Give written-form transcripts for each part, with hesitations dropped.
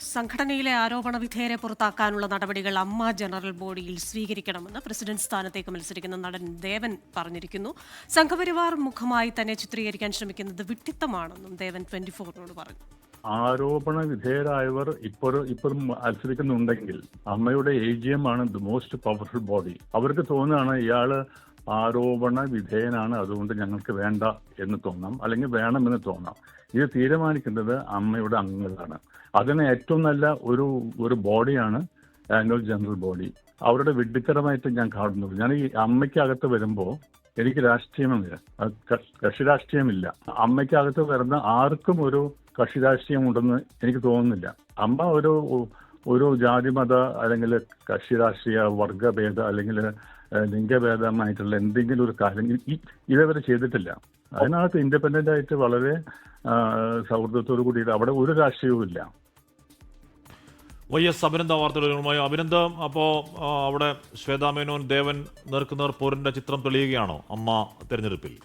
സംഘടനയിലെ ആരോപണ വിധേയരെ പുറത്താക്കാനുള്ള നടപടികൾ അമ്മ ജനറൽ ബോഡിയിൽ സ്വീകരിക്കണമെന്ന് പ്രസിഡന്റ് സ്ഥാനത്തേക്ക് മത്സരിക്കുന്ന നടൻ ദേവൻ പറഞ്ഞിരിക്കുന്നു. സംഘപരിവാർ മുഖമായി തന്നെ ചിത്രീകരിക്കാൻ ശ്രമിക്കുന്നത് വിഡ്ഢിത്തമാണെന്നും ദേവൻ 24-നോട് പറഞ്ഞു. ആരോപണ വിധേയരായവർ ഇപ്പോഴും മത്സരിക്കുന്നുണ്ടെങ്കിൽ അമ്മയുടെ AGM ആണ് ദ മോസ്റ്റ് പവർഫുൾ ബോഡി. അവർക്ക് തോന്നുകയാണ് ഇയാള് ആരോപണ വിധേയനാണ്, അതുകൊണ്ട് ഞങ്ങൾക്ക് വേണ്ട എന്ന് തോന്നാം, അല്ലെങ്കിൽ വേണമെന്ന് തോന്നാം. ഇത് തീരുമാനിക്കുന്നത് അമ്മയുടെ അംഗങ്ങളാണ്. അതിന് ഏറ്റവും നല്ല ഒരു ബോഡിയാണ് ആനുവൽ ജനറൽ ബോഡി. അവരുടെ വിഡ്ഢിത്തരമായിട്ട് ഞാൻ കാണുന്നു. ഞാൻ ഈ അമ്മയ്ക്കകത്ത് വരുമ്പോൾ എനിക്ക് രാഷ്ട്രീയമില്ല, കക്ഷി രാഷ്ട്രീയമില്ല. അമ്മയ്ക്കകത്ത് വരുന്ന ആർക്കും ഒരു കക്ഷി രാഷ്ട്രീയം ഉണ്ടെന്ന് എനിക്ക് തോന്നുന്നില്ല. അമ്മ ഒരു ജാതിമത അല്ലെങ്കിൽ കക്ഷി രാഷ്ട്രീയ വർഗഭേദ അല്ലെങ്കിൽ ലിംഗഭേദമായിട്ടുള്ള എന്തെങ്കിലും ഒരു കാര്യം ഇതേവരെ ചെയ്തിട്ടില്ല. അതിനകത്ത് ഇൻഡിപെൻഡന്റ് ആയിട്ട് വളരെ സൗഹൃദത്തോടു കൂടിയിട്ട് അവിടെ ഒരു രാഷ്ട്രീയവും ഇല്ല. YS അഭിനന്ദ വാർത്തകളുമായി. അഭിനന്ദ, അപ്പോൾ അവിടെ ശ്വേതാ മേനോൻ ദേവൻ നേർക്കുനേർ പോരിന്റെ ചിത്രം തെളിയുകയാണോ അമ്മ തെരഞ്ഞെടുപ്പിൽ?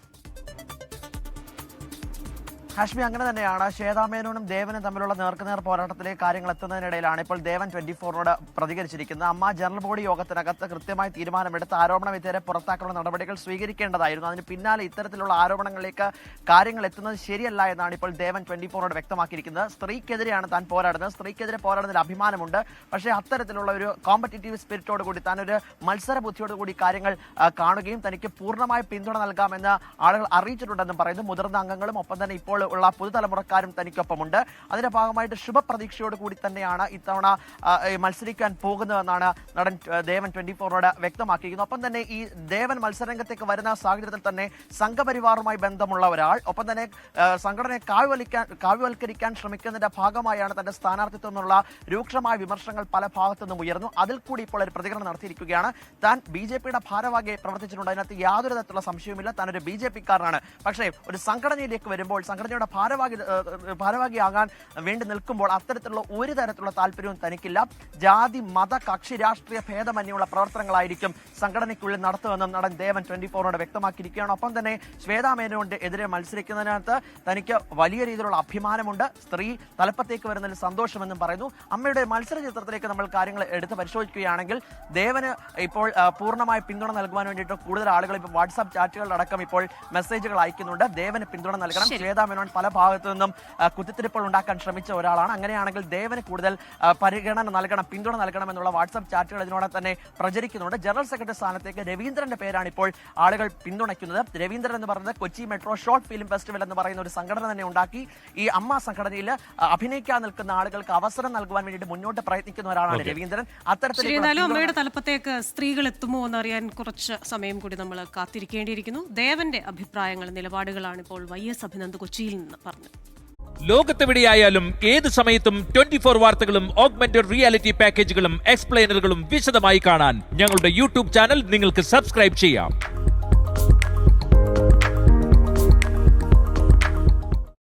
ഹാഷ്മി, അങ്ങനെ തന്നെയാണ്. ശ്വേതാ മേനോനും ദേവനും തമ്മിലുള്ള നേർക്കുനേർ പോരാട്ടത്തിലേക്ക് കാര്യങ്ങൾ എത്തുന്നതിനിടയിലാണ് ഇപ്പോൾ ദേവൻ 24-നോട് പ്രതികരിച്ചിരിക്കുന്നത്. അമ്മ ജനറൽ ബോഡി യോഗത്തിനകത്ത് കൃത്യമായി തീരുമാനമെടുത്ത് ആരോപണ വിധേയരെ പുറത്താക്കാനുള്ള നടപടികൾ സ്വീകരിക്കേണ്ടതായിരുന്നു. അതിന് പിന്നാലെ ഇത്തരത്തിലുള്ള ആരോപണങ്ങളിലേക്ക് കാര്യങ്ങൾ എത്തുന്നത് ശരിയല്ല എന്നാണ് ഇപ്പോൾ ദേവൻ 24-നോട് വ്യക്തമാക്കിയിരിക്കുന്നത്. സ്ത്രീക്കെതിരെയാണ് താൻ പോരാടുന്നത്, സ്ത്രീക്കെതിരെ പോരാടുന്നതിൽ അഭിമാനമുണ്ട്. പക്ഷേ അത്തരത്തിലുള്ള ഒരു കോമ്പറ്റീറ്റീവ് സ്പിരിറ്റോട് കൂടി, താൻ ഒരു മത്സര ബുദ്ധിയോട് കൂടി കാര്യങ്ങൾ കാണുകയും തനിക്ക് പൂർണ്ണമായ പിന്തുണ നൽകാമെന്ന് ആളുകൾ അറിയിച്ചിട്ടുണ്ടെന്നും പറയുന്നു. മുതിർന്ന അംഗങ്ങളും ഒപ്പം തന്നെ ഇപ്പോൾ ഉള്ള പുതുതലമുറക്കാരും തനിക്കൊപ്പമുണ്ട്. അതിന്റെ ഭാഗമായിട്ട് ശുഭപ്രതീക്ഷയോട് കൂടി തന്നെയാണ് ഇത്തവണ മത്സരിക്കാൻ പോകുന്നതെന്നാണ് നടൻ ദേവൻ 24-നോട് വ്യക്തമാക്കിയിരിക്കുന്നത്. ഒപ്പം തന്നെ ഈ ദേവൻ മത്സരരംഗത്തേക്ക് വരുന്ന സാഹചര്യത്തിൽ തന്നെ സംഘപരിവാറുമായി ബന്ധമുള്ള ഒരാൾ, ഒപ്പം തന്നെ സംഘടനയെ കാവ്യവൽക്കരിക്കാൻ ശ്രമിക്കുന്നതിന്റെ ഭാഗമായാണ് തന്റെ സ്ഥാനാർത്ഥിത്വം എന്നുള്ള രൂക്ഷമായ വിമർശനങ്ങൾ പല ഭാഗത്തു നിന്നും ഉയർന്നു. അതിൽ കൂടി ഇപ്പോൾ ഒരു പ്രതികരണം നടത്തിയിരിക്കുകയാണ്. താൻ BJPയുടെ ഭാരവാഹിയായി പ്രവർത്തിച്ചിട്ടുണ്ട്, അതിനകത്ത് യാതൊരു തരത്തിലുള്ള സംശയവുമില്ല, താൻ ഒരു BJPക്കാരനാണ്. പക്ഷേ ഒരു സംഘടനയിലേക്ക് വരുമ്പോൾ, സംഘടനയുടെ ഭാരവാഹിയാകാൻ വേണ്ടി നിൽക്കുമ്പോൾ അത്തരത്തിലുള്ള ഒരു തരത്തിലുള്ള താല്പര്യവും തനിക്കില്ല. ജാതി മത കക്ഷി രാഷ്ട്രീയ ഭേദമന്യുള്ള പ്രവർത്തനങ്ങളായിരിക്കും സംഘടനയ്ക്കുള്ളിൽ നടത്തുമെന്നും നടൻ ദേവൻ 24-നോട് വ്യക്തമാക്കിയിരിക്കുകയാണ്. ഒപ്പം തന്നെ ശ്വേതാ മേനോന്റെ എതിരെ മത്സരിക്കുന്നതിനകത്ത് തനിക്ക് വലിയ രീതിയിലുള്ള അഭിമാനമുണ്ട്, സ്ത്രീ തലപ്പത്തേക്ക് വരുന്നതിൽ സന്തോഷമെന്നും പറയുന്നു. അമ്മയുടെ മത്സര ചിത്രത്തിലേക്ക് നമ്മൾ കാര്യങ്ങൾ എടുത്ത് പരിശോധിക്കുകയാണെങ്കിൽ ദേവന് ഇപ്പോൾ പൂർണ്ണമായ പിന്തുണ നൽകുവാൻ വേണ്ടിയിട്ട് കൂടുതൽ ആളുകൾ ഇപ്പോൾ വാട്സാപ്പ് ചാറ്റുകളിലടക്കം ഇപ്പോൾ മെസ്സേജുകൾ അയക്കുന്നുണ്ട്. ദേവന് പിന്തുണ നൽകണം, ശ്വേതാ മേനോൻ പല ഭാഗത്തു നിന്നും കുത്തിത്തിരിപ്പുകൾ ഉണ്ടാക്കാൻ ശ്രമിച്ച ഒരാളാണ്. അങ്ങനെയാണെങ്കിൽ ദേവന് കൂടുതൽ പരിഗണന നൽകണം, പിന്തുണ നൽകണം എന്നുള്ള വാട്സാപ്പ് ചാറ്റുകൾ ഇതിനോടെ തന്നെ പ്രചരിക്കുന്നുണ്ട്. ജനറൽ സെക്രട്ടറി സ്ഥാനത്തേക്ക് രവീന്ദ്രന്റെ പേരാണ് ഇപ്പോൾ ആളുകൾ പിന്തുണയ്ക്കുന്നത്. രവീന്ദ്രൻ എന്ന് പറയുന്നത് Kochi metro short film festival എന്ന് പറയുന്ന ഒരു സംഘടന തന്നെ ഉണ്ടാക്കി ഈ അമ്മ സംഘടനയിൽ അഭിനയിക്കാൻ നിൽക്കുന്ന ആളുകൾക്ക് അവസരം നൽകുവാൻ വേണ്ടിയിട്ട് മുന്നോട്ട് പ്രയത്നിക്കുന്ന ഒരാളാണ് രവീന്ദ്രൻ. അത്തരത്തിൽ അമ്മയുടെ തലപ്പത്തേക്ക് സ്ത്രീകൾ എത്തുമോ എന്നറിയാൻ കുറച്ച് സമയം കൂടി നമ്മൾ കാത്തിരിക്കേണ്ടിയിരിക്കുന്നു. ദേവന്റെ അഭിപ്രായങ്ങൾ, നിലപാടുകളാണ് ഇപ്പോൾ YS അഭിനന്ദ് കൊച്ചിയിൽ നിന്ന് പറഞ്ഞു. ലോകത്തെവിടെയായാലും ഏത് സമയത്തും 24 വാർത്തകളും ഓഗ്മെന്റഡ് റിയാലിറ്റി പാക്കേജുകളും എക്സ്പ്ലെയിനറുകളും വിശദമായി കാണാൻ ഞങ്ങളുടെ YouTube ചാനൽ നിങ്ങൾക്ക് സബ്സ്ക്രൈബ് ചെയ്യാം.